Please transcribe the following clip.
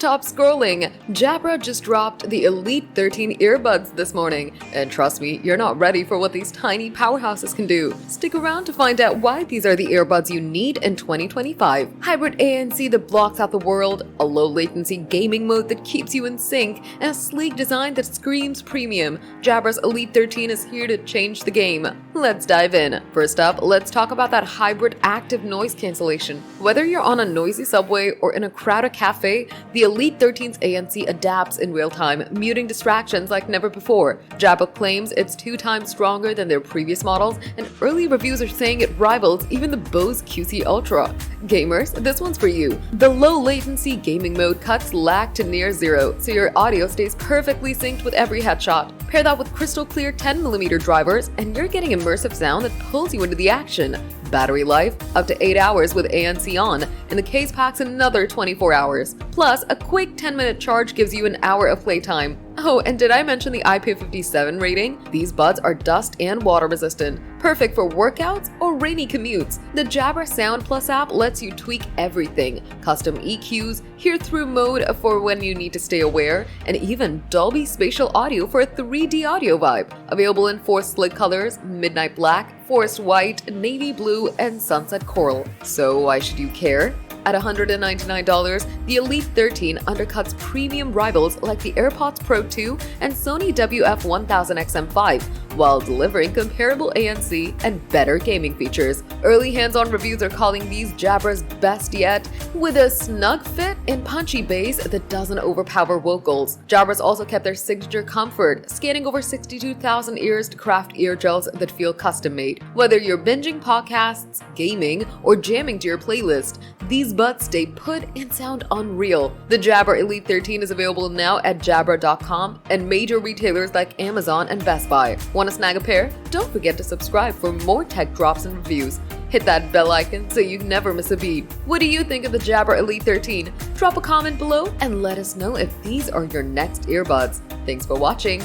stop scrolling. JABRA just dropped the Elite 13 earbuds this morning, and trust me, you're not ready for what these tiny powerhouses can do. Stick around to find out why these are the earbuds you need in 2025. Hybrid ANC that blocks out the world, a low-latency gaming mode that keeps you in sync, and a sleek design that screams premium. JABRA's Elite 13 is here to change the game. Let's dive in. First up, let's talk about that hybrid active noise cancellation. Whether you're on a noisy subway or in a crowded cafe, the Elite 13's ANC adapts in real time, muting distractions like never before. JABRA claims it's 2 times stronger than their previous models, and early reviews are saying it rivals even the Bose QC Ultra. Gamers, this one's for you. The low-latency gaming mode cuts lag to near zero, so your audio stays perfectly synced with every headshot. Pair that with crystal clear 10mm drivers, and you're getting immersive sound that pulls you into the action. Battery life, up to 8 hours with ANC on, and the case packs another 24 hours. Plus, a quick 10-minute charge gives you an hour of playtime. Oh, and did I mention the IP57 rating? These buds are dust and water resistant, perfect for workouts or rainy commutes. The JABRA Sound Plus app lets you tweak everything. Custom EQs, hear-through mode for when you need to stay aware, and even Dolby Spatial Audio for a 3D audio vibe. Available in 4 slick colors: midnight black, forest white, navy blue, and sunset coral. So why should you care? At $199, the Elite 13 undercuts premium rivals like the AirPods Pro 2 and Sony WF-1000XM5, while delivering comparable ANC and better gaming features. Early hands-on reviews are calling these JABRA's best yet, with a snug fit and punchy bass that doesn't overpower vocals. JABRA's also kept their signature comfort, scanning over 62,000 ears to craft ear gels that feel custom-made. Whether you're binging podcasts, gaming, or jamming to your playlist, these buds stay put and sound unreal. The JABRA Elite 13 is available now at jabra.com and major retailers like Amazon and Best Buy. Want to snag a pair? Don't forget to subscribe for more tech drops and reviews. Hit that bell icon so you never miss a beat. What do you think of the JABRA Elite 13? Drop a comment below and let us know if these are your next earbuds. Thanks for watching.